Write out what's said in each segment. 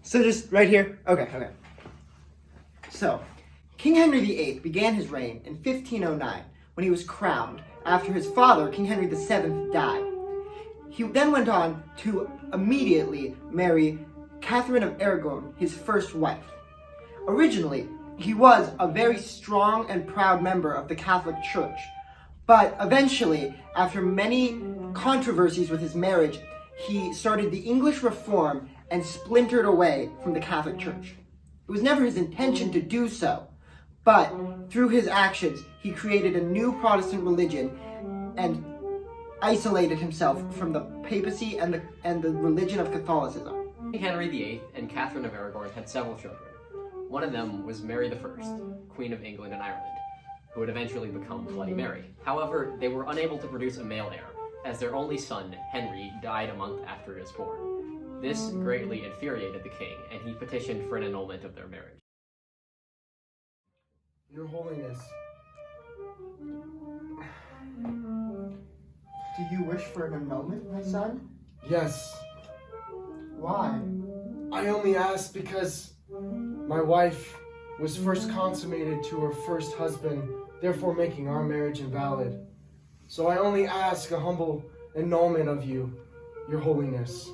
So just right here? Okay. So, King Henry VIII began his reign in 1509 when he was crowned after his father, King Henry VII, died. He then went on to immediately marry Catherine of Aragon, his first wife. Originally, he was a very strong and proud member of the Catholic Church, but eventually, after many controversies with his marriage, he started the English Reform and splintered away from the Catholic Church. It was never his intention to do so, but through his actions, he created a new Protestant religion and isolated himself from the papacy and the religion of Catholicism. King Henry VIII and Catherine of Aragon had several children. One of them was Mary I, Queen of England and Ireland, who would eventually become Bloody Mary. However, they were unable to produce a male heir, as their only son, Henry, died a month after he was born. This greatly infuriated the king, and he petitioned for an annulment of their marriage. Your Holiness, Do you wish for an annulment, my son? yes, Why? I only ask because my wife was first consummated to her first husband, therefore making our marriage invalid. So I only ask a humble annulment of you, Your Holiness.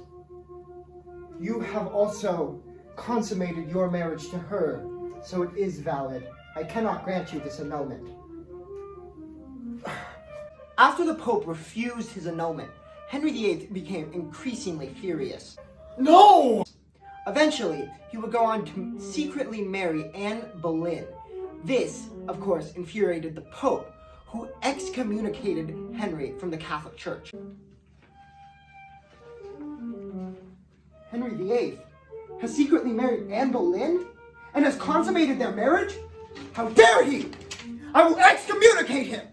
You have also consummated your marriage to her, so it is valid. I cannot grant you this annulment. After the Pope refused his annulment, Henry VIII became increasingly furious. No! Eventually, he would go on to secretly marry Anne Boleyn. This, of course, infuriated the Pope, who excommunicated Henry from the Catholic Church. Henry VIII has secretly married Anne Boleyn and has consummated their marriage? How dare he! I will excommunicate him!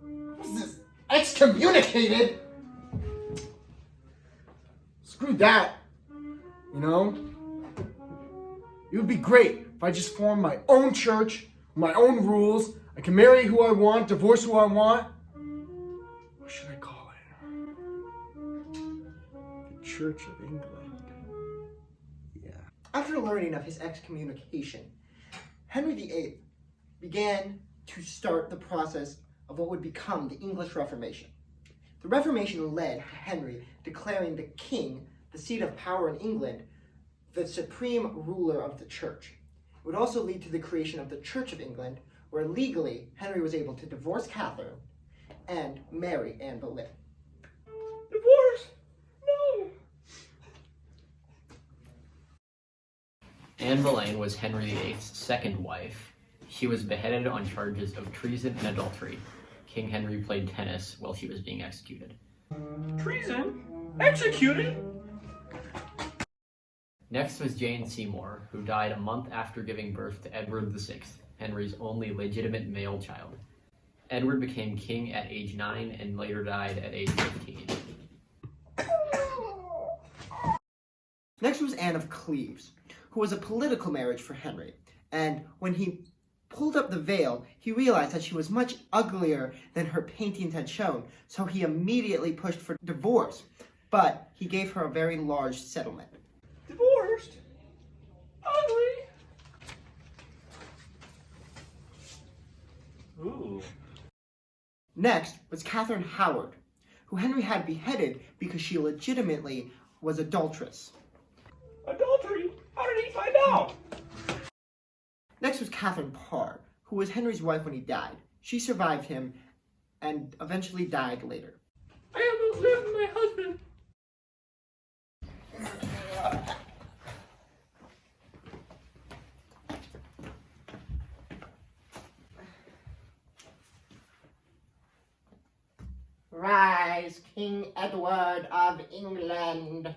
What is this? Excommunicated? Screw that. You know? It would be great if I just formed my own church, my own rules. I can marry who I want, divorce who I want. What should I call it? The Church of England. Yeah. After learning of his excommunication, Henry VIII began to start the process of what would become the English Reformation. The Reformation led to Henry declaring the king, the seat of power in England, the supreme ruler of the church. It would also lead to the creation of the Church of England, where legally Henry was able to divorce Catherine and marry Anne Boleyn. Divorce? No! Anne Boleyn was Henry VIII's second wife. She was beheaded on charges of treason and adultery. King Henry played tennis while she was being executed. Treason? Executed? Next was Jane Seymour, who died a month after giving birth to Edward VI, Henry's only legitimate male child. Edward became king at age 9 and later died at age 15. Next was Anne of Cleves, who was a political marriage for Henry, and when he pulled up the veil, he realized that she was much uglier than her paintings had shown, so he immediately pushed for divorce, but he gave her a very large settlement. Divorced? Ugly? Ooh. Next was Catherine Howard, who Henry had beheaded because she legitimately was adulteress. Adultery? How did he find out? Next was Catherine Parr, who was Henry's wife when he died. She survived him and eventually died later. I almost left my husband. Rise, King Edward of England.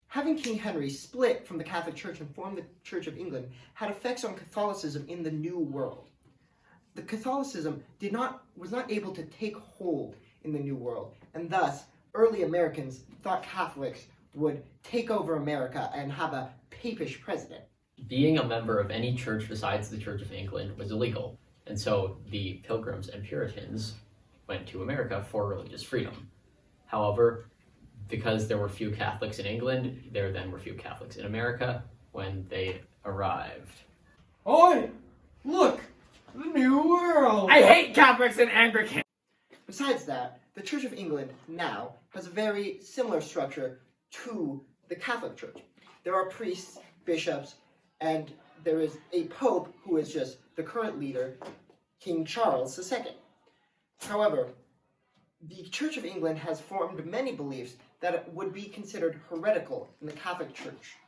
Having King Henry split from the Catholic Church and form the Church of England had effects on Catholicism in the New World. the Catholicism was not able to take hold in the New World, and thus early Americans thought Catholics would take over America and have a papish president. Being a member of any church besides the Church of England was illegal, and so the Pilgrims and Puritans went to America for religious freedom. However, because there were few Catholics in England, there then were few Catholics in America when they arrived. Oi! Look! The New World! I hate Catholics and Anglicans. Besides that, the Church of England now has a very similar structure to the Catholic Church. There are priests, bishops, and there is a pope who is just the current leader, King Charles II. However, the Church of England has formed many beliefs that would be considered heretical in the Catholic Church.